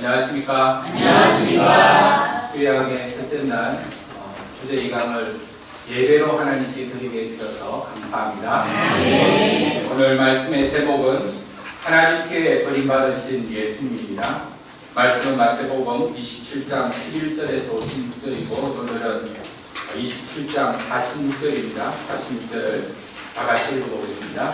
안녕하십니까? 안녕하십니까? 수요일의 셋째 날 주제 2강을 예배로 하나님께 드리게 해주셔서 감사합니다. 네. 오늘 말씀의 제목은 하나님께 버림받으신 예수님입니다. 말씀은 마태복음 27장 11절에서 56절이고 오늘은 27장 46절입니다. 46절을 다 같이 읽어보겠습니다.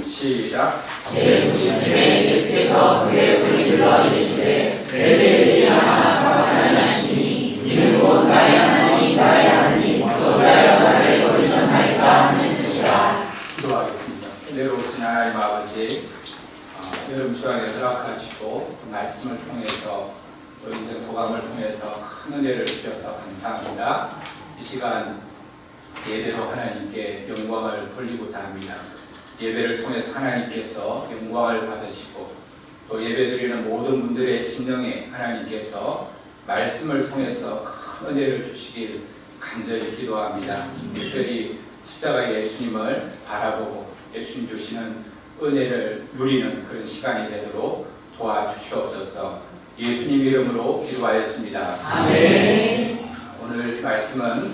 시작. 제90에 예수께서 그의 소리질러 이르시되 엘리 라마 사박다니 하시니 이는 곧 나의 하나님 나의 하나님 어찌하여 나를 버리셨나이까 하는 뜻이라. 기도하겠습니다. 내려오신 하나님 아버지, 여름 수양에 허락하시고 말씀을 통해서 또 인생 소감을 통해서 큰 은혜를 주셔서 감사합니다. 이 시간 예배로 하나님께 영광을 돌리고자 합니다. 예배를 통해서 하나님께서 영광을 받으시고 또 예배드리는 모든 분들의 심령에 하나님께서 말씀을 통해서 큰 은혜를 주시길 간절히 기도합니다. 특별히 십자가 예수님을 바라보고 예수님 주시는 은혜를 누리는 그런 시간이 되도록 도와주시옵소서. 예수님 이름으로 기도하였습니다. 아멘. 오늘 말씀은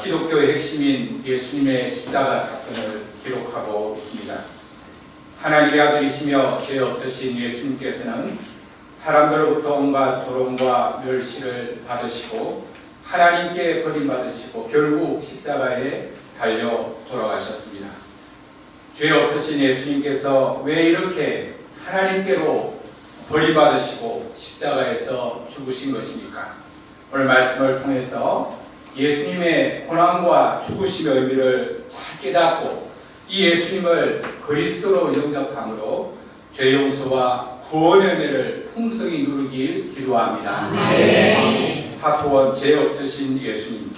기독교의 핵심인 예수님의 십자가 사건을 기록하고 있습니다. 하나님의 아들이시며 죄 없으신 예수님께서는 사람들로부터 온갖 조롱과 멸시를 받으시고 하나님께 버림받으시고 결국 십자가에 달려 돌아가셨습니다. 죄 없으신 예수님께서 왜 이렇게 하나님께로 버림받으시고 십자가에서 죽으신 것입니까? 오늘 말씀을 통해서 예수님의 고난과 죽으심의 의미를 잘 깨닫고 이 예수님을 그리스도로 영접함으로 죄 용서와 구원의 은혜를 풍성히 누리길 기도합니다. 파트원 죄 없으신 예수님.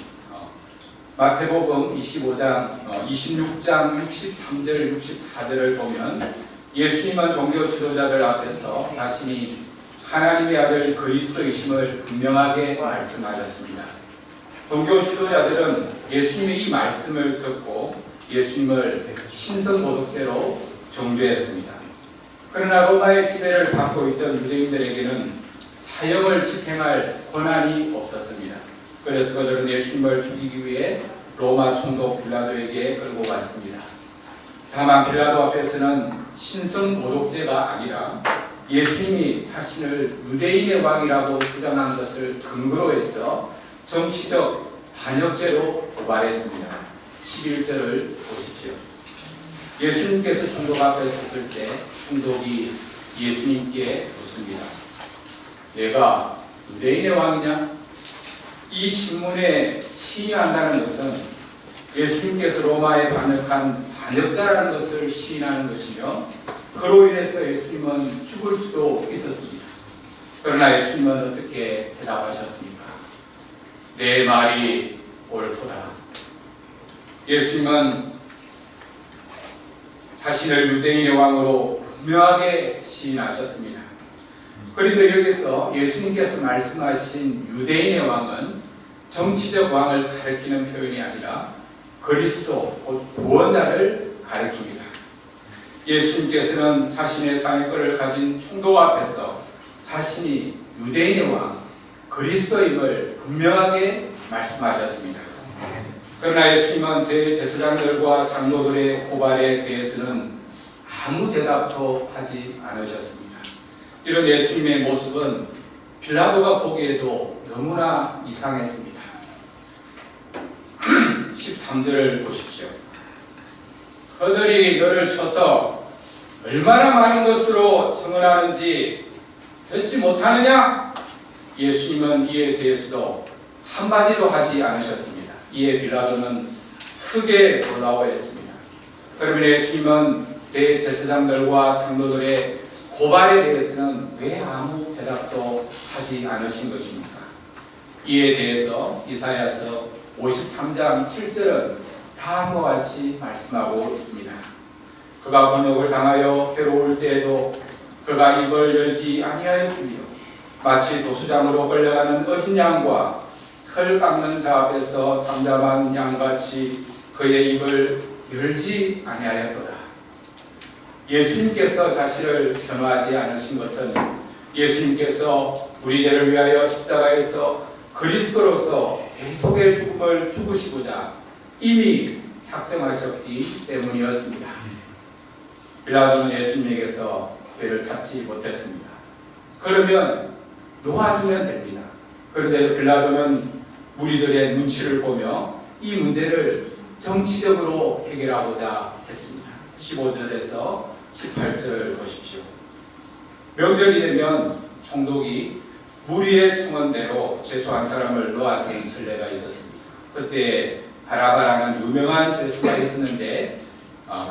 마태복음 26장 63절 64절을 보면 예수님은 종교 지도자들 앞에서 자신이 하나님의 아들 그리스도이심을 분명하게 말씀하셨습니다. 종교 지도자들은 예수님의 이 말씀을 듣고 예수님을 신성모독죄로 정죄했습니다. 그러나 로마의 지배를 받고 있던 유대인들에게는 사형을 집행할 권한이 없었습니다. 그래서 그들은 예수님을 죽이기 위해 로마 총독 빌라도에게 끌고 갔습니다. 다만 빌라도 앞에서는 신성모독죄가 아니라 예수님이 자신을 유대인의 왕이라고 주장한 것을 근거로 해서 정치적 반역죄로 고발했습니다. 11절을 보십시오. 예수님께서 총독 앞에 섰을 때 총독이 예수님께 묻습니다. 내가 유대인의 왕이냐? 이 신문에 시인한다는 것은 예수님께서 로마에 반역한 반역자라는 것을 시인하는 것이며 그로 인해서 예수님은 죽을 수도 있었습니다. 그러나 예수님은 어떻게 대답하셨습니까? 내 말이 옳도다. 예수님은 자신을 유대인의 왕으로 분명하게 시인하셨습니다. 그런데 여기서 예수님께서 말씀하신 유대인의 왕은 정치적 왕을 가리키는 표현이 아니라 그리스도, 곧 구원자를 가리킵니다. 예수님께서는 자신의 상위권을 가진 총독 앞에서 자신이 유대인의 왕, 그리스도임을 분명하게 말씀하셨습니다. 그러나 예수님은 대제사장들과 장로들의 고발에 대해서는 아무 대답도 하지 않으셨습니다. 이런 예수님의 모습은 빌라도가 보기에도 너무나 이상했습니다. 13절을 보십시오. 그들이 너를 쳐서 얼마나 많은 것으로 청원하는지 듣지 못하느냐? 예수님은 이에 대해서도 한마디도 하지 않으셨습니다. 이에 빌라도는 크게 놀라워했습니다. 그러면 예수님은 대제사장들과 장로들의 고발에 대해서는 왜 아무 대답도 하지 않으신 것입니까? 이에 대해서 이사야서 53장 7절은 다음과 같이 말씀하고 있습니다. 그가 번역을 당하여 괴로울 때에도 그가 입을 열지 아니하였으며 마치 도수장으로 끌려가는 어린 양과 털 깎는 자 앞에서 잠잠한 양같이 그의 입을 열지 아니하였도다. 예수님께서 자신을 변호하지 않으신 것은 예수님께서 우리 죄를 위하여 십자가에서 그리스도로서 대속의 죽음을 죽으시고자 이미 작정하셨기 때문이었습니다. 빌라도는 예수님에게서 죄를 찾지 못했습니다. 그러면 놓아주면 됩니다. 그런데 빌라도는 무리들의 눈치를 보며 이 문제를 정치적으로 해결하고자 했습니다. 15절에서 18절 보십시오. 명절이 되면 총독이 무리의 청원대로 죄수한 사람을 놓아주는 전례가 있었습니다. 그때 바라바라는 유명한 죄수가 있었는데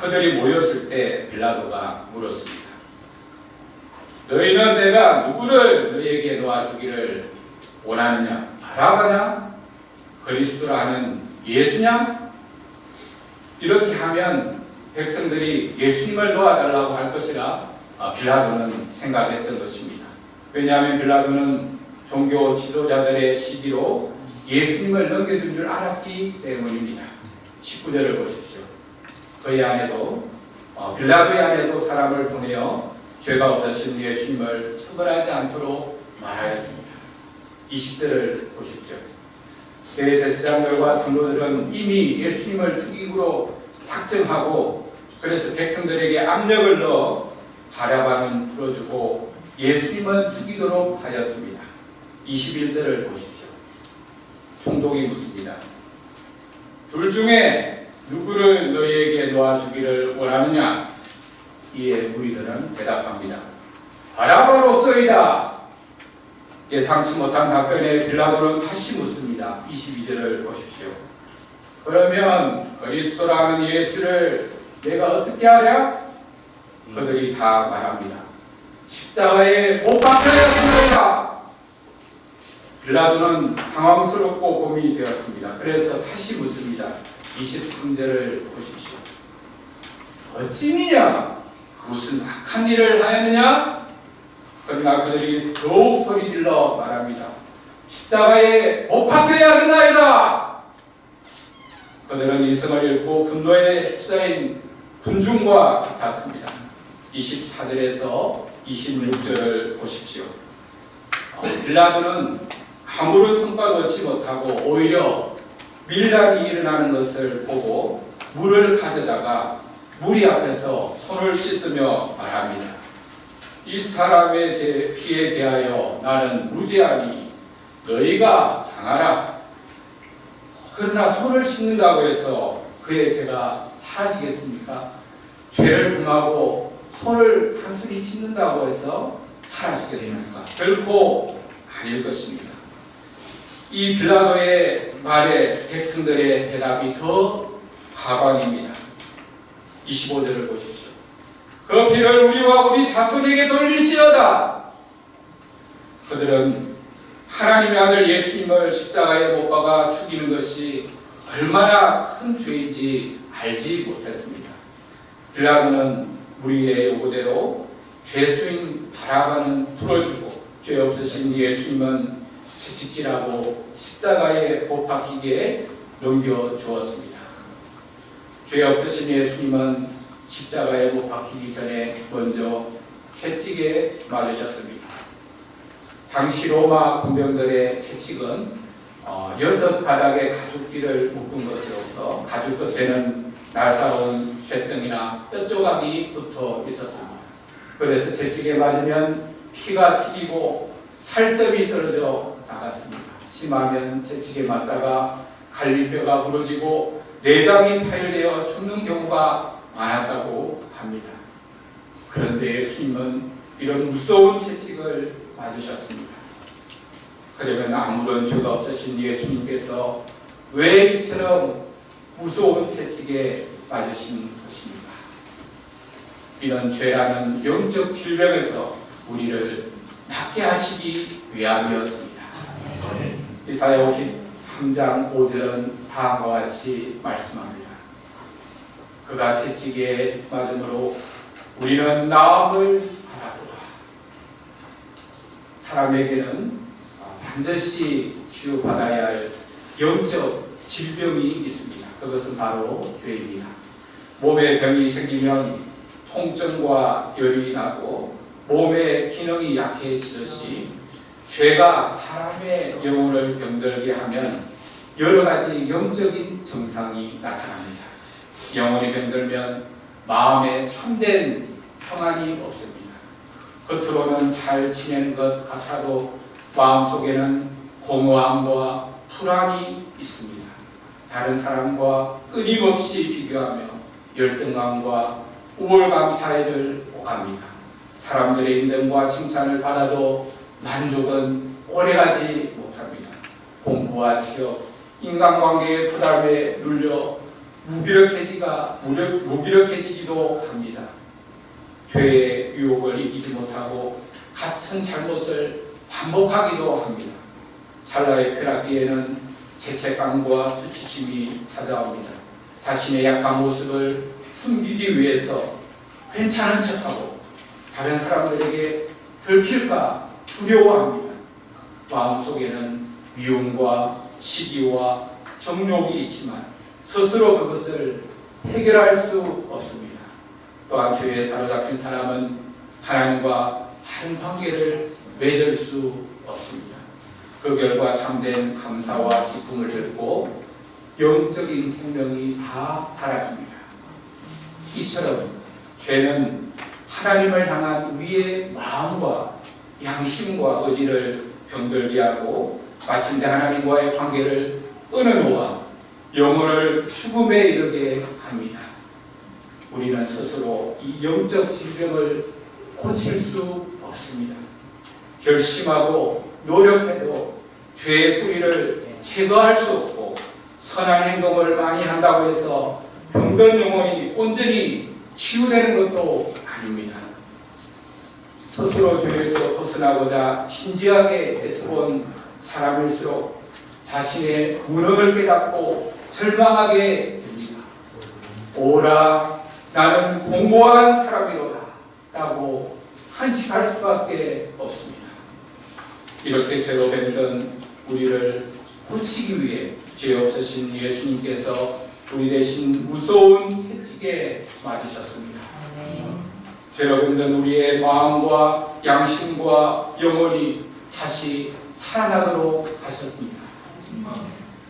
그들이 모였을 때 빌라도가 물었습니다. 너희는 내가 누구를 너희에게 놓아주기를 원하느냐? 바라바냐? 그리스도라 하는 예수냐? 이렇게 하면 백성들이 예수님을 놓아달라고 할 것이라 빌라도는 생각했던 것입니다. 왜냐하면 빌라도는 종교 지도자들의 시기로 예수님을 넘겨준 줄 알았기 때문입니다. 19절을 보십시오. 그의 아내도 빌라도의 아내도 사람을 보내어 죄가 없으신 예수님을 처벌하지 않도록 말하였습니다. 20절을 보십시오. 대제사장들과 장로들은 이미 예수님을 죽이기로 작정하고 그래서 백성들에게 압력을 넣어 바라바는 풀어주고 예수님은 죽이도록 하였습니다. 21절을 보십시오. 총독이 묻습니다. 둘 중에 누구를 너희에게 놓아주기를 원하느냐? 이에 무리들은 대답합니다. 바라바로서이다. 예상치 못한 답변에 빌라도는 다시 묻습니다. 22절을 보십시오. 그러면 그리스도라는 예수를 내가 어떻게 하랴? 그들이 다 말합니다. 십자가에 못 박혀야 된다. 빌라도는 당황스럽고 고민이 되었습니다. 그래서 다시 묻습니다. 23절을 보십시오. 어찌미냐? 무슨 악한 일을 하였느냐? 그러나 그들이 더욱 소리질러 말합니다. 십자가에 못 박혀야겠나이다. 그들은 이성을 잃고 분노에 휩싸인 군중과 같습니다. 24절에서 26절을 보십시오. 빌라도는 아무런 성과도 얻지 못하고 오히려 밀란이 일어나는 것을 보고 물을 가져다가 무리 앞에서 손을 씻으며 말합니다. 이 사람의 제 피에 대하여 나는 무죄하니 너희가 당하라. 그러나 손을 씻는다고 해서 그의 죄가 사라지겠습니까? 죄를 범하고 손을 단순히 씻는다고 해서 사라지겠습니까? 결코 아닐 것입니다. 이 빌라도의 말에 백성들의 대답이 더 가관입니다. 25절을 보십시오. 그 피를 우리와 우리 자손에게 돌릴지어다. 그들은 하나님의 아들 예수님을 십자가에 못 박아 죽이는 것이 얼마나 큰 죄인지 알지 못했습니다. 빌라도는 무리의 요구대로 죄수인 바라바는 풀어주고 죄 없으신 예수님은 채찍질하고 십자가에 못 박히게 넘겨주었습니다. 죄 없으신 예수님은 십자가에 못 박히기 전에 먼저 채찍에 맞으셨습니다. 당시 로마 군병들의 채찍은 6바닥의 가죽띠를 묶은 것으로서 가죽 끝에는 날카로운 쇠등이나 뼈조각이 붙어 있었습니다. 그래서 채찍에 맞으면 피가 튀기고 살점이 떨어져 나갔습니다. 심하면 채찍에 맞다가 갈비뼈가 부러지고 내장이 파열되어 죽는 경우가 많았다고 합니다. 그런데 예수님은 이런 무서운 채찍을 맞으셨습니다. 그러면 아무런 죄가 없으신 예수님께서 왜 이처럼 무서운 채찍에 맞으신 것입니까? 이런 죄라는 영적 질병에서 우리를 낫게 하시기 위함이었습니다. 이사야 53장 5절은 다음과 같이 말씀합니다. 그가 채찍에 맞음으로 우리는 나음을 받았도다. 사람에게는 반드시 치유받아야 할 영적 질병이 있습니다. 그것은 바로 죄입니다. 몸에 병이 생기면 통증과 열이 나고 몸의 기능이 약해지듯이 죄가 사람의 영혼을 병들게 하면 여러 가지 영적인 증상이 나타납니다. 영혼이 병들면 마음에 참된 평안이 없습니다. 겉으로는 잘 지내는 것 같아도 마음속에는 공허함과 불안이 있습니다. 다른 사람과 끊임없이 비교하며 열등감과 우월감 사이를 오갑니다. 사람들의 인정과 칭찬을 받아도 만족은 오래가지 못합니다. 공부와 취업, 인간관계의 부담에 눌려 무기력해지기도 합니다. 죄의 유혹을 이기지 못하고 같은 잘못을 반복하기도 합니다. 찰나의 쾌락기에는 죄책감과 수치심이 찾아옵니다. 자신의 약한 모습을 숨기기 위해서 괜찮은 척하고 다른 사람들에게 들킬까 두려워합니다. 마음속에는 미움과 시기와 정욕이 있지만 스스로 그것을 해결할 수 없습니다. 또한 죄에 사로잡힌 사람은 하나님과 바른 관계를 맺을 수 없습니다. 그 결과 참된 감사와 기쁨을 잃고 영적인 생명이 다 사라집니다. 이처럼 죄는 하나님을 향한 우리의 마음과 양심과 의지를 병들게 하고 마침내 하나님과의 관계를 끊어놓아 영혼을 죽음에 이르게 합니다. 우리는 스스로 이 영적 질병을 고칠 수 없습니다. 결심하고 노력해도 죄의 뿌리를 제거할 수 없고 선한 행동을 많이 한다고 해서 병든 영혼이 온전히 치유되는 것도 아닙니다. 스스로 죄에서 벗어나고자 진지하게 애써본 사람일수록 자신의 무능을 깨닫고 절망하게 됩니다. 오라 나는 공고한 사람이로다 라고 한식할 수밖에 없습니다. 이렇게 죄로 병든 우리를 고치기 위해 죄 없으신 예수님께서 우리 대신 무서운 채찍에 맞으셨습니다. 죄로 병든 우리의 마음과 양심과 영혼이 다시 살아나도록 하셨습니다.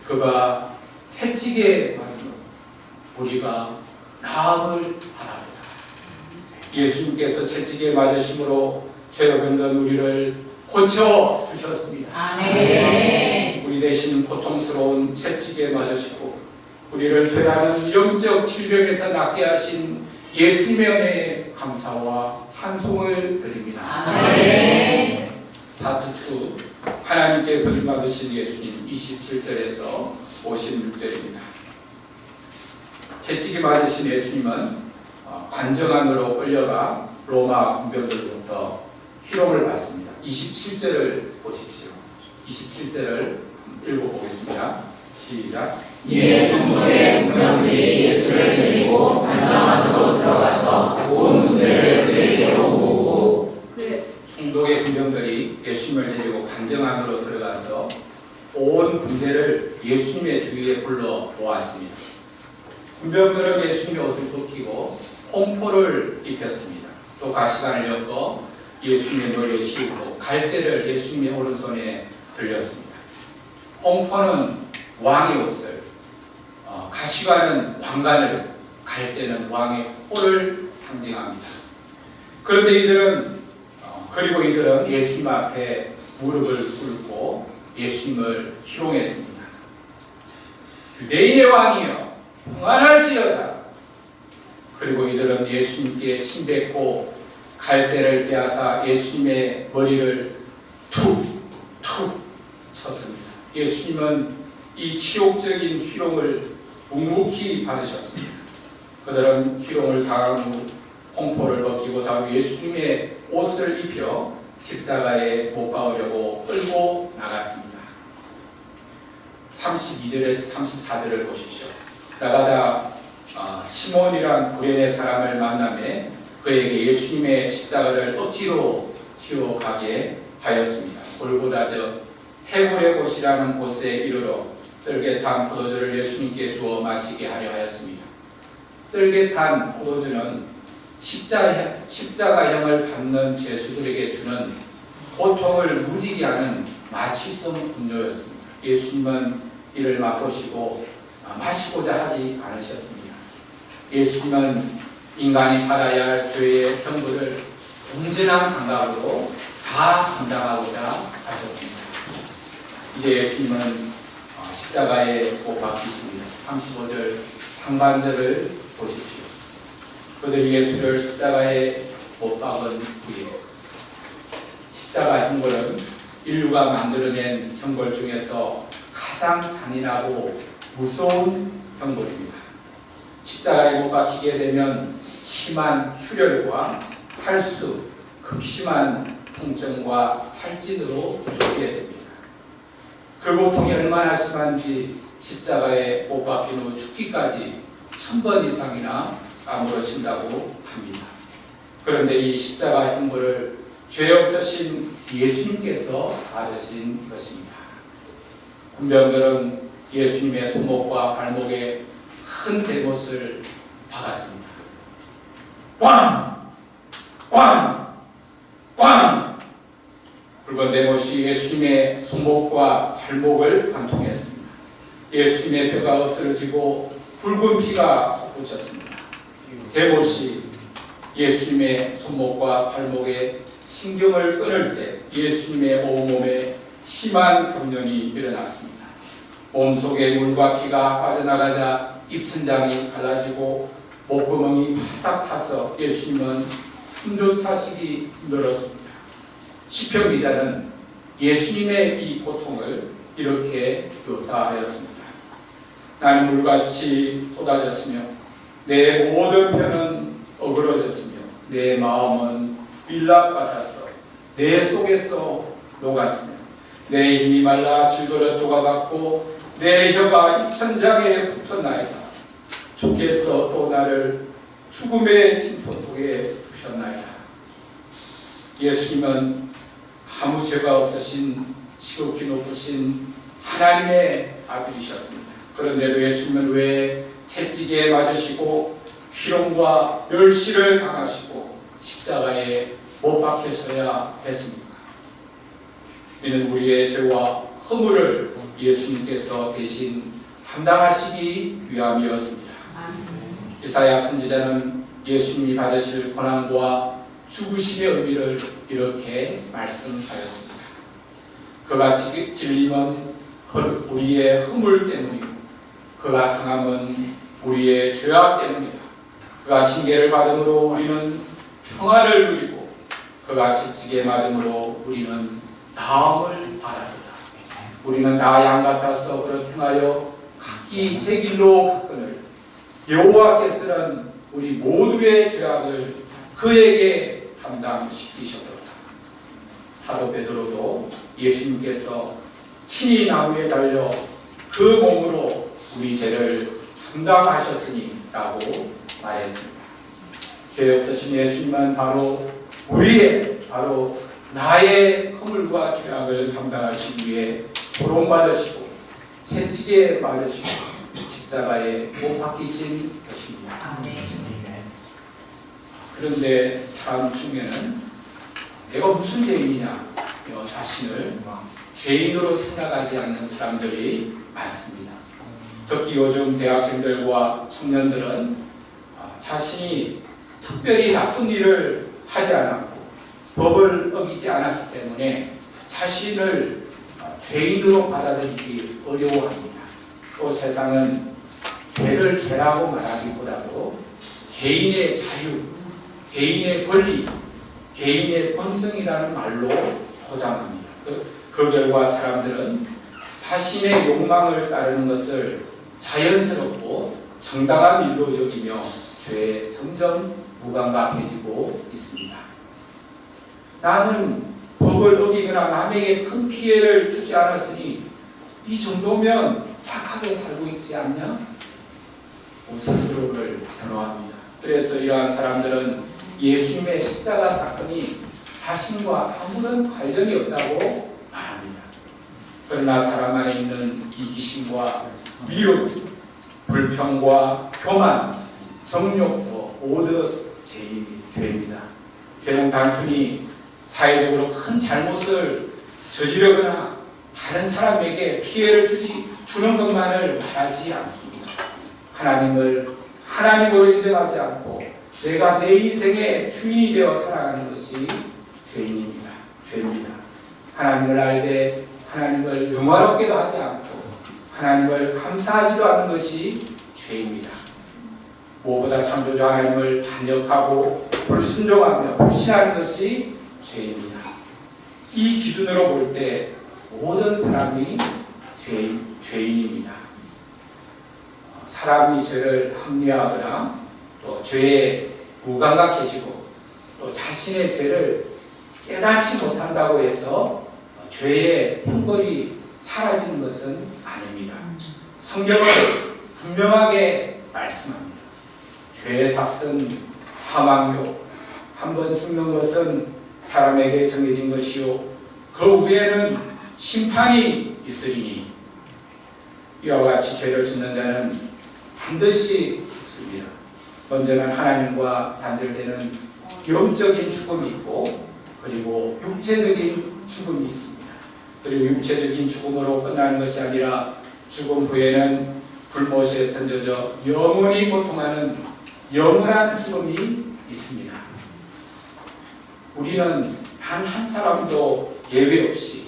그가 채찍에 맞으면 우리가 나음을 바랍니다. 예수님께서 채찍에 맞으심으로 죄로 병든 우리를 고쳐 주셨습니다. 아멘. 우리 대신 고통스러운 채찍에 맞으시고 우리를 죄라는 영적 질병에서 낫게 하신 예수님의 은혜에 감사와 찬송을 드립니다. 아멘. 파트 2 하나님께 부름받으신 예수님 27절에서 56절입니다. 채찍에 맞으신 예수님은 관정 안으로 끌려가 로마 군병들로부터 희롱을 받습니다. 27절을 보십시오. 27절을 읽어보겠습니다. 시작. 이에 종족의 군병들이 예수를 데리고 관정 안으로 들어가서 온 군대를 그에게로 모으고 총독의 군병들이 예수님을 데리고 관정 안으로 들어가서 온 군대를 예수님의 주위에 불러 모았습니다. 군병들은 예수님의 옷을 벗기고 홍포를 입혔습니다. 또 가시관을 엮어 예수님의 머리에 씌우고 갈대를 예수님의 오른손에 들렸습니다. 홍포는 왕의 옷을, 가시관은 왕관을, 갈대는 왕의 호를 상징합니다. 그런데 이들은 예수님 앞에 무릎을 꿇고 예수님을 희롱했습니다. 유대인의 왕이여 평안할지어다. 그리고 이들은 예수님께 침뱉고 갈대를 빼앗아 예수님의 머리를 툭툭 쳤습니다. 예수님은 이 치욕적인 희롱을 묵묵히 받으셨습니다. 그들은 희롱을 당한 후 홍포를 벗기고 다음 예수님의 옷을 입혀 십자가에 못 박으려고 끌고 나갔습니다. 32절에서 34절을 보십시오. 나가다 시몬이란 구레네 사람을 만나매 그에게 예수님의 십자가를 억지로 씌워가게 하였습니다. 골고다 즉 해골의 곳이라는 곳에 이르러 썰개탄 포도주를 예수님께 주어 마시게 하려 하였습니다. 썰개탄 포도주는 십자가형을 받는 죄수들에게 주는 고통을 무디게 하는 마취성 음료였습니다. 예수님은 이를 맛보시고 마시고자 하지 않으셨습니다. 예수님은 인간이 받아야 할 죄의 형벌을 온전한 감각으로 다 감당하고자 하셨습니다. 이제 예수님은 십자가에 못 박히십니다. 35절 상반절을 보십시오. 그들이 예수를 십자가에 못 박은 후에 십자가 형벌은 인류가 만들어낸 형벌 중에서 가장 잔인하고 무서운 형벌입니다. 십자가에 못 박히게 되면 심한 출혈과 탈수, 극심한 통증과 탈진으로 죽게 됩니다. 그 고통이 얼마나 심한지 십자가에 못 박힌 후 죽기까지 1000번 이상이나 아물어진다고 합니다. 그런데 이 십자가 형벌을 죄 없으신 예수님께서 받으신 것입니다. 군병들은 예수님의 손목과 발목에 큰 대못을 박았습니다. 꽝! 꽝! 꽝! 붉은 대못이 예수님의 손목과 발목을 관통했습니다. 예수님의 뼈가 으스러지고 붉은 피가 솟구쳤습니다. 대못이 예수님의 손목과 발목에 신경을 끊을 때 예수님의 온몸에 심한 경련이 일어났습니다. 몸속에 물과 피가 빠져나가자 입천장이 갈라지고 목구멍이 바싹 타서 예수님은 숨조차 쉬기 힘들었습니다. 시편 기자는 예수님의 이 고통을 이렇게 묘사하였습니다. 나는 물같이 쏟아졌으며 내 모든 뼈는 어그러졌으며 내 마음은 밀랍같아서 내 속에서 녹았으며 내 힘이 말라 질거려 쪼가갖고 내 혀가 입천장에 붙었나이다. 주께서 또 나를 죽음의 침토 속에 두셨나이다. 예수님은 아무 죄가 없으신 지극히 높으신 하나님의 아들이셨습니다. 그런데도 예수님은 왜 채찍에 맞으시고 희롱과 멸시를 당하시고 십자가에 못 박히셔야 했습니까? 이는 우리의 죄와 허물을 예수님께서 대신 담당하시기 위함이었습니다. 이사야 선지자는 예수님이 받으실 고난과 죽으심의 의미를 이렇게 말씀하였습니다. 그가 질림은 우리의 허물 때문이고 그가 상함은 우리의 죄악 때문이다. 그가 징계를 받음으로 우리는 평화를 누리고 그가 채찍에 맞음으로 우리는 나음을 받았다. 우리는 다 양 같아서 그를 행하여 각기 제 길로 갔거늘 여호와께서는 우리 모두의 죄악을 그에게 담당시키셨다. 사도 베드로도 예수님께서 친히 나무에 달려 그 몸으로 우리 죄를 담당하셨으니 라고 말했습니다. 죄 없으신 예수님은 바로 나의 허물과 죄악을 감당하시기 위해 조롱받으시고 채찍에 맞으시고 십자가에 못 박히신 것입니다. 그런데 사람 중에는 내가 무슨 죄인이냐 자신을 죄인으로 생각하지 않는 사람들이 많습니다. 특히 요즘 대학생들과 청년들은 자신이 특별히 나쁜 일을 하지 않았고 법을 어기지 않았기 때문에 자신을 죄인으로 받아들이기 어려워합니다. 또 세상은 죄를 죄라고 말하기보다도 개인의 자유, 개인의 권리, 개인의 본성이라는 말로 포장합니다. 그 결과 사람들은 자신의 욕망을 따르는 것을 자연스럽고 정당한 일로 여기며 죄에 점점 무감각해지고 있습니다. 나는 법을 어기거나 남에게 큰 피해를 주지 않았으니 이 정도면 착하게 살고 있지 않냐? 스스로를 변호합니다. 그래서 이러한 사람들은 예수님의 십자가 사건이 자신과 아무런 관련이 없다고 말합니다. 그러나 사람 안에 있는 이기심과 미움, 불평과 교만, 정욕도 모두 죄입니다. 죄는 단순히 사회적으로 큰 잘못을 저지르거나 다른 사람에게 피해를 주는 것만을 말하지 않습니다. 하나님으로 인정하지 않고 내가 내 인생의 주인이 되어 살아가는 것이 죄입니다. 하나님을 알되 하나님을 영화롭게도 하지 않고 하나님을 감사하지도 않는 것이 죄입니다. 무엇보다 창조주 하나님을 반역하고 불순종하며 불신하는 것이 죄입니다. 이 기준으로 볼 때 모든 사람이 죄인입니다. 사람이 죄를 합리화하거나 또 죄에 무감각해지고 또 자신의 죄를 깨닫지 못한다고 해서 죄의 형벌이 사라지는 것은 아닙니다. 성경은 분명하게 말씀합니다. 죄의 삭은 사망이요 한 번 죽는 것은 사람에게 정해진 것이요 그 후에는 심판이 있으리니 이와 같이 죄를 짓는 자는 반드시 죽습니다. 먼저는 하나님과 단절되는 영적인 죽음이 있고 그리고 육체적인 죽음이 있습니다. 그리고 육체적인 죽음으로 끝나는 것이 아니라 죽음 후에는 불못에 던져져 영원히 고통하는 영원한 죽음이 있습니다. 우리는 단 한 사람도 예외 없이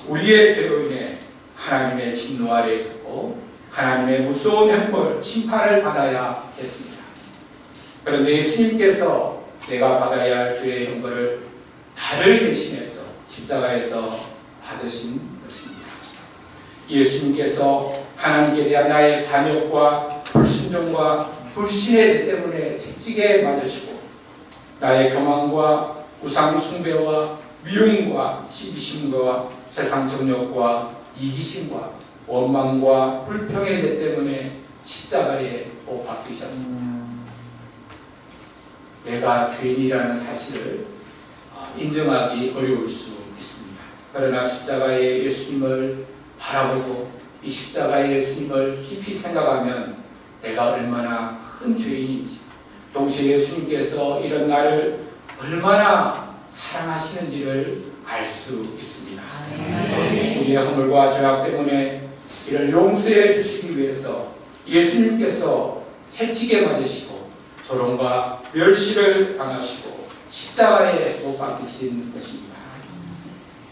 우리의 죄로 인해 하나님의 진노 아래에 있었고 하나님의 무서운 형벌, 심판을 받아야 했습니다. 그런데 예수님께서 내가 받아야 할 죄의 형벌을 나를 대신해서 십자가에서 받으신 것입니다. 예수님께서 하나님께 대한 나의 반역과 불순종과 불신의 죄 때문에 채찍에 맞으시고 나의 교만과 우상 숭배와 미움과 시기심과 세상 정욕과 이기심과 원망과 불평의 죄 때문에 십자가에 못 박히셨습니다. 내가 죄인이라는 사실을 인정하기 어려울 수 있습니다. 그러나 십자가의 예수님을 바라보고 이 십자가의 예수님을 깊이 생각하면 내가 얼마나 큰 죄인인지 동시에 예수님께서 이런 나를 얼마나 사랑하시는지를 알 수 있습니다. 우리의 허물과 죄악 때문에 이를 용서해 주시기 위해서 예수님께서 채찍에 맞으시고 조롱과 멸시를 당하시고 십자가에 못 박히신 것입니다.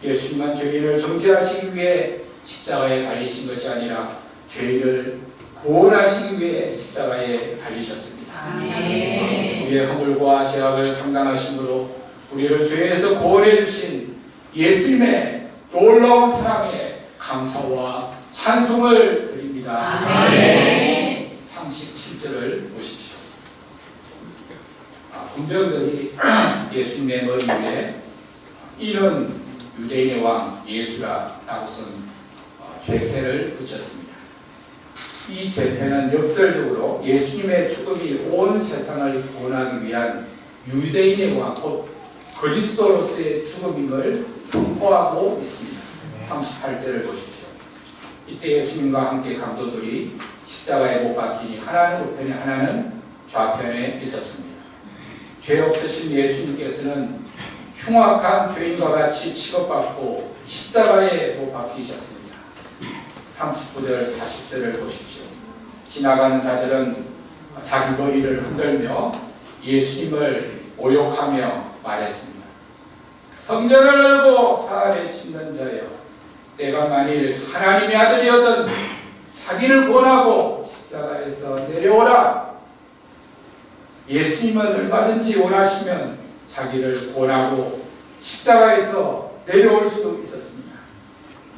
예수님은 죄인을 정죄하시기 위해 십자가에 달리신 것이 아니라 죄인을 구원하시기 위해 십자가에 달리셨습니다. 우리의 허물과 죄악을 감당하심으로 우리를 죄에서 구원해 주신 예수님의 놀라운 사랑에 감사와 찬송을 드립니다. 37절을 보십시오. 군병들이 예수님의 머리 위에 이는 유대인의 왕 예수라 라고 쓴 죄패를 붙였습니다. 이 죄패는 역설적으로 예수님의 죽음이 온 세상을 구원하기 위한 유대인의 왕, 곧 그리스도로서의 죽음임을 선포하고 있습니다. 38절을 보십시오. 이때 예수님과 함께 강도들이 십자가에 못 박히니 하나는 우편에 하나는 좌편에 있었습니다. 죄 없으신 예수님께서는 흉악한 죄인과 같이 취급받고 십자가에 못 박히셨습니다. 39절, 40절을 보십시오. 지나가는 자들은 자기 머리를 흔들며 예수님을 모욕하며 말했습니다. 성전을 열고 사활에 찢는 자여, 내가 만일 하나님의 아들이었던 자기를 권하고 십자가에서 내려오라. 예수님은 얼마든지 원하시면 자기를 권하고 십자가에서 내려올 수 있었습니다.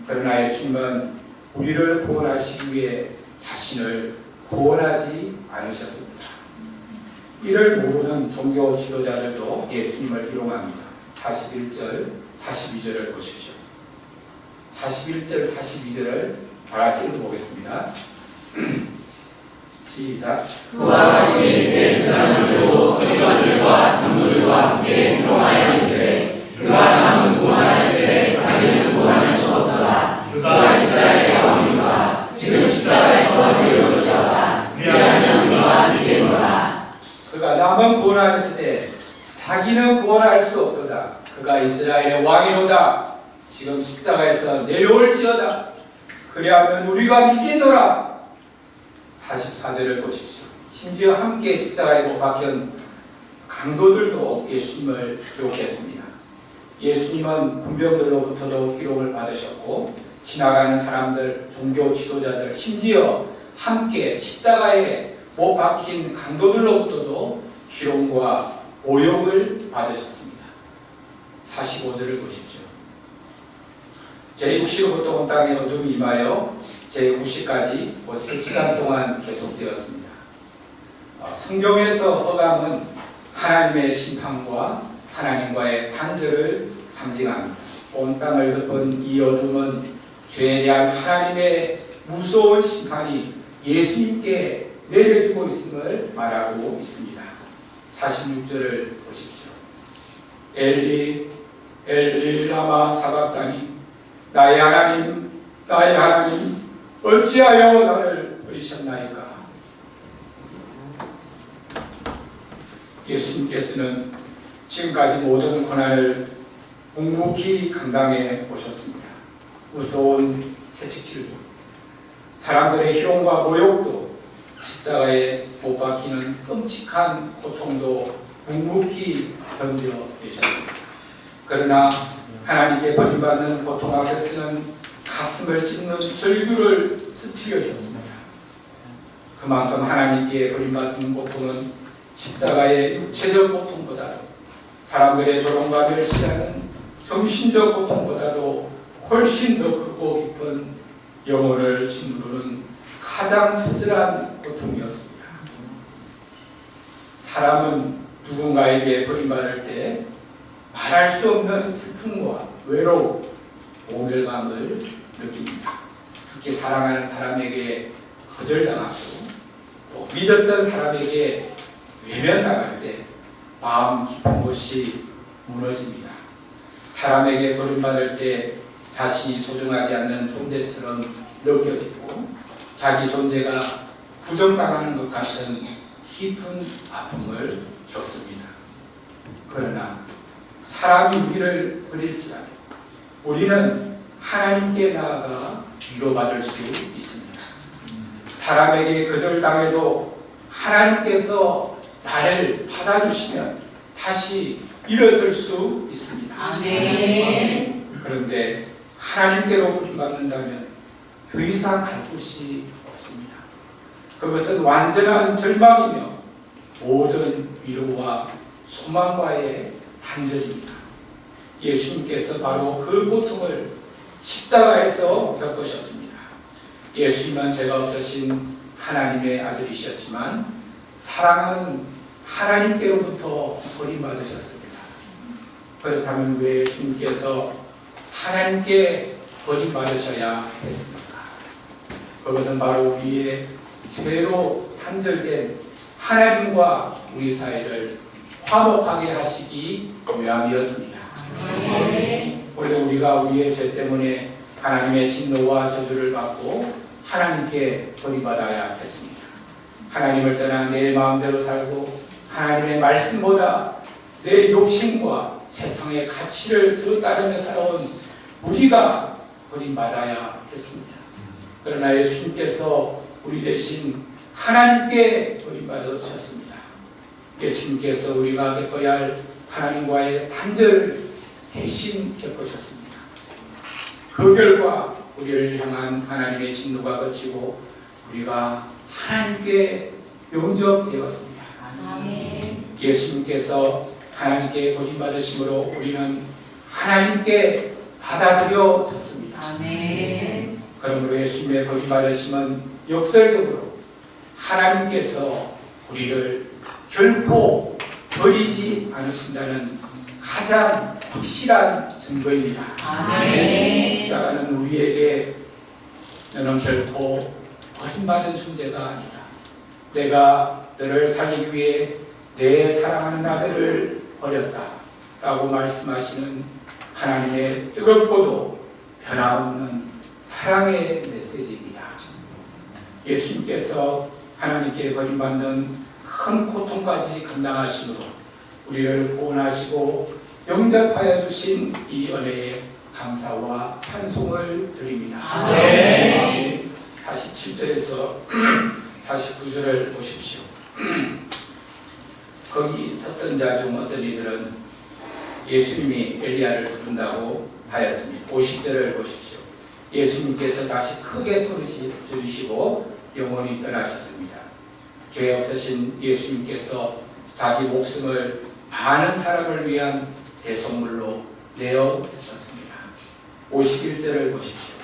그러나 예수님은 우리를 구원하시기 위해 자신을 구원하지 않으셨습니다. 이를 모르는 종교 지도자들도 예수님을 희롱합니다. 41절, 42절을 보십시오. 41절, 42절을 다 같이 읽어보겠습니다. 시작. 그와 같이 대제사장들도 서기관들과 장로들과 함께 희롱하여 이르되 그가 남은 구원할 때 자기는 구원할 수 없도다. 그가 이스라엘의 왕인가 지금 십자가에서 내려오시다가 우리하면 우리가 믿겠노라. 그가 남은 지금 십자가에서 내려올지어다. 그리하면 우리가 믿겠노라. 44절을 보십시오. 심지어 함께 십자가에 못 박힌 강도들도 예수님을 기록했습니다. 예수님은 군병들로부터도 기록을 받으셨고 지나가는 사람들, 종교 지도자들, 심지어 함께 십자가에 못 박힌 강도들로부터도 희롱과 모욕을 받으셨습니다. 45절을 보십시오. 제6시로부터 온 땅에 어둠이 임하여 제9시까지 3시간 동안 계속되었습니다. 성경에서 허감은 하나님의 심판과 하나님과의 단절을 상징합니다. 온 땅을 덮은 이 어둠은 죄에 대한 하나님의 무서운 심판이 예수님께 내려지고 있음을 말하고 있습니다. 46절을 보십시오. 엘리 엘리 라마 사박다니 나의 하나님 나의 하나님 어찌하여 나를 버리셨나이까. 예수님께서는 지금까지 모든 고난을 묵묵히 감당해 오셨습니다. 무서운 채찍질도, 사람들의 희롱과 모욕도, 십자가에 못 박히는 끔찍한 고통도 묵묵히 견뎌내셨습니다. 그러나 하나님께 버림받는 고통 앞에서는 가슴을 찢는 절규를 터뜨려줬습니다. 그만큼 하나님께 버림받는 고통은 십자가의 육체적 고통보다 사람들의 조롱과 멸시하는 정신적 고통보다도 훨씬 더 크고 깊은 영혼을 짓누르는 가장 처절한 고통이었습니다. 사람은 누군가에게 버림받을 때 말할 수 없는 슬픔과 외로움, 모멸감을 느낍니다. 특히 사랑하는 사람에게 거절당하고 또 믿었던 사람에게 외면당할 때 마음 깊은 곳이 무너집니다. 사람에게 버림받을 때 자신이 소중하지 않는 존재처럼 느껴지고 자기 존재가 부정당하는 것 같은 깊은 아픔을 겪습니다. 그러나 사람이 우리를 버릴지라도 우리는 하나님께 나아가 위로받을 수 있습니다. 사람에게 거절당해도 하나님께서 나를 받아주시면 다시 일어설 수 있습니다. 아멘. 그런데 하나님께로 버림받는다면 더 이상 갈 곳이 없습니다. 그것은 완전한 절망이며 모든 위로와 소망과의 단절입니다. 예수님께서 바로 그 고통을 십자가에서 겪으셨습니다. 예수님은 죄가 없으신 하나님의 아들이셨지만 사랑하는 하나님께로부터 버림받으셨습니다. 그렇다면 왜 예수님께서 하나님께 버림받으셔야 했습니까? 그것은 바로 우리의 죄로 단절된 하나님과 우리 사이를 화목하게 하시기 위함이었습니다. 원래 우리가 우리의 죄 때문에 하나님의 진노와 저주를 받고 하나님께 버림받아야 했습니다. 하나님을 떠나 내 마음대로 살고 하나님의 말씀보다 내 욕심과 세상의 가치를 더 따르며 살아온 우리가 버림받아야 했습니다. 그러나 예수님께서 우리 대신 하나님께 버림받으셨습니다. 예수님께서 우리가 겪어야 할 하나님과의 단절을 대신 겪으셨습니다. 그 결과 우리를 향한 하나님의 진노가 그치고 우리가 하나님께 용접되었습니다. 아멘. 예수님께서 하나님께 버림받으심으로 우리는 하나님께 받아들여졌습니다. 아멘. 그러므로 예수님의 버림받으심은 역설적으로 하나님께서 우리를 결코 버리지 않으신다는 가장 확실한 증거입니다. 아멘. 십자가는 우리에게 너는 결코 버림받은 존재가 아니라 내가 너를 살리기 위해 내 사랑하는 아들을 버렸다 라고 말씀하시는 하나님의 뜨겁고도 변함없는 사랑의 메시지입니다. 예수님께서 하나님께 버림받는 큰 고통까지 감당하심으로 우리를 구원하시고 영접하여 주신 이 은혜에 감사와 찬송을 드립니다. 47절에서 49절을 보십시오. 거기 섰던 자 중 어떤 이들은 예수님이 엘리야를 부른다고 하였습니다. 50절을 보십시오. 예수님께서 다시 크게 소리 지르시고 영원히 떠나셨습니다. 죄 없으신 예수님께서 자기 목숨을 많은 사람을 위한 대속물로 내어주셨습니다. 51절을 보십시오.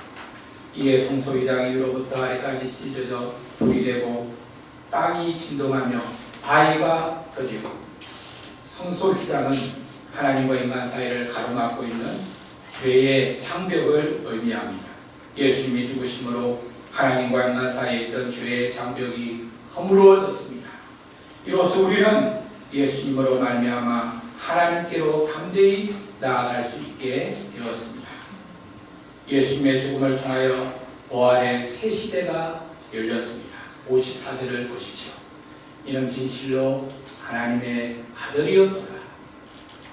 이에 성소이장 위로부터 아래까지 찢어져 불이 되고 땅이 진동하며 바위가 터지고 성소휘장은 하나님과 인간 사이를 가로막고 있는 죄의 장벽을 의미합니다. 예수님이 죽으심으로 하나님과 인간 사이에 있던 죄의 장벽이 허물어졌습니다. 이로써 우리는 예수님으로 말미암아 하나님께로 담대히 나아갈 수 있게 되었습니다. 예수님의 죽음을 통하여 부활의 새 시대가 열렸습니다. 54절을 보십시오. 이는 진실로 하나님의 아들이었도다.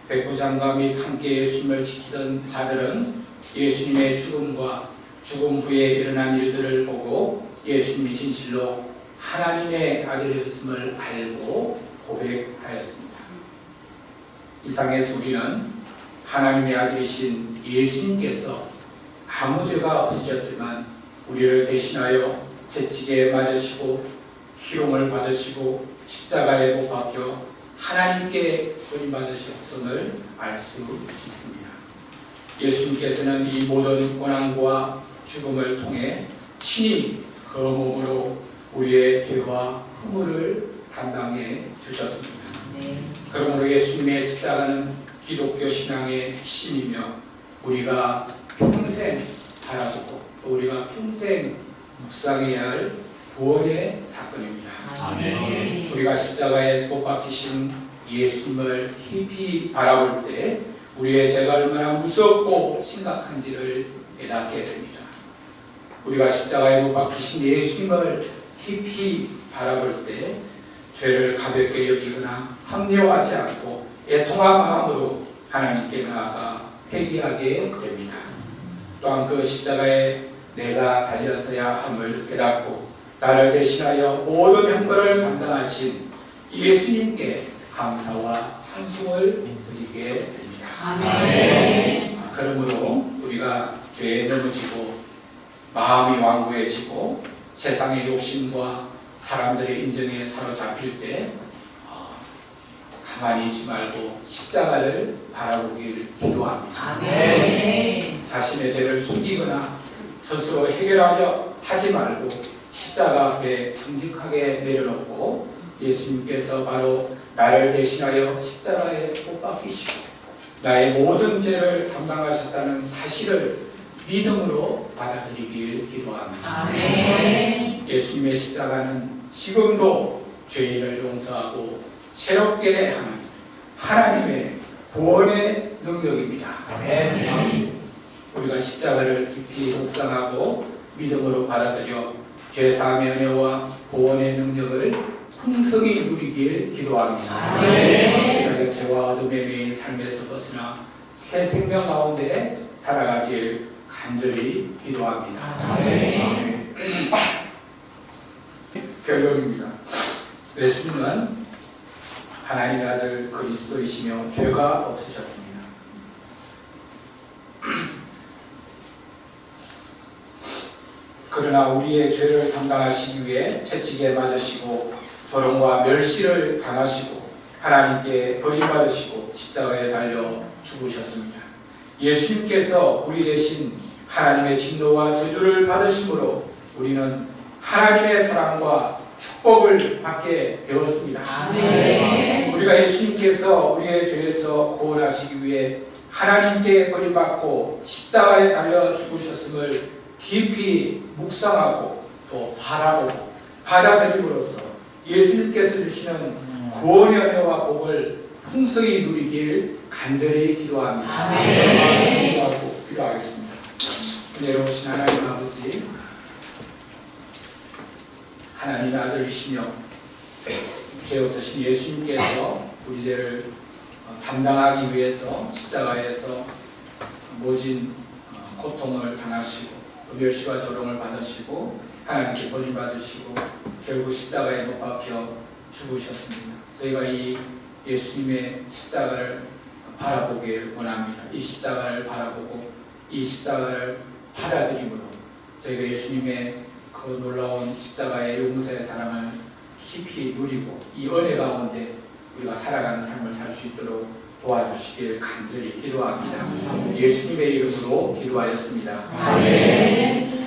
백부장과 및 함께 예수님을 지키던 자들은 예수님의 죽음과 죽음 후에 일어난 일들을 보고 예수님이 진실로 하나님의 아들이었음을 알고 고백하였습니다. 이상에서 우리는 하나님의 아들이신 예수님께서 아무 죄가 없으셨지만 우리를 대신하여 채찍에 맞으시고 희롱을 받으시고 십자가에 못 박혀 하나님께 버림받으셨음을 알 수 있습니다. 예수님께서는 이 모든 고난과 죽음을 통해 친히 그 몸으로 우리의 죄와 허물을 담당해 주셨습니다. 그러므로 예수님의 십자가는 기독교 신앙의 핵심이며 우리가 평생 바라보고 또 우리가 평생 묵상해야 할 구원의 사건입니다. 아멘. 우리가 십자가에 못 박히신 예수님을 깊이 바라볼 때 우리의 죄가 얼마나 무섭고 심각한지를 깨닫게 됩니다. 우리가 십자가에 못 박히신 예수님을 깊이 바라볼 때 죄를 가볍게 여기거나 합리화하지 않고 애통한 마음으로 하나님께 나아가 회개하게 됩니다. 또한 그 십자가에 내가 달렸어야 함을 깨닫고 나를 대신하여 모든 형벌을 담당하신 예수님께 감사와 찬송을 드리게 됩니다. 아멘. 그러므로 우리가 죄에 넘어지고 마음이 완고해지고 세상의 욕심과 사람들의 인정에 사로잡힐 때 가만히 있지 말고 십자가를 바라보길 기도합니다. 아멘. 자신의 죄를 숨기거나 스스로 해결하려 하지 말고 십자가 앞에 정직하게 내려놓고 예수님께서 바로 나를 대신하여 십자가에 못 박히시고 나의 모든 죄를 담당하셨다는 사실을 믿음으로 받아들이길 기도합니다. 아멘. 예수님의 십자가는 지금도 죄인을 용서하고 새롭게 하는 하나님의 구원의 능력입니다. 아멘. 우리가 십자가를 깊이 묵상하고 믿음으로 받아들여 죄사함의 은혜와 구원의 능력을 풍성히 누리길 기도합니다. 아멘. 우리가 죄와 어둠에 매인 삶에서 벗어나 새 생명 가운데 살아가길 간절히 기도합니다. 아멘. 결론입니다. 예수님은 하나님의 아들 그리스도이시며 죄가 없으셨습니다. 그러나 우리의 죄를 담당하시기 위해 채찍에 맞으시고 조롱과 멸시를 당하시고 하나님께 버림받으시고 십자가에 달려 죽으셨습니다. 예수님께서 우리 대신 하나님의 진노와 저주를 받으심으로 우리는 하나님의 사랑과 축복을 받게 되었습니다. 아멘. 우리가 예수님께서 우리의 죄에서 구원하시기 위해 하나님께 버림받고 십자가에 달려 죽으셨음을 깊이 묵상하고 또 바라보고 받아들임으로써 예수님께서 주시는 구원의 은혜와 복을 풍성히 누리길 간절히 기도합니다. 아멘. 기도하겠습니다. 은혜로우신 하나님 아버지, 하나님의 아들이시며 죄 없으신 예수님께서 우리 죄를 담당하기 위해서 십자가에서 모진 고통을 당하시고 또 멸시와 조롱을 받으시고 하나님께 버림받으시고 결국 십자가에 못 박혀 죽으셨습니다. 저희가 이 예수님의 십자가를 바라보길 원합니다. 이 십자가를 바라보고 이 십자가를 받아들임으로 저희가 예수님의 그 놀라운 십자가의 용서의 사랑을 깊이 누리고 이 은혜 가운데 우리가 살아가는 삶을 살 수 있도록 도와주시길 간절히 기도합니다. 예수님의 이름으로 기도하였습니다. 아멘.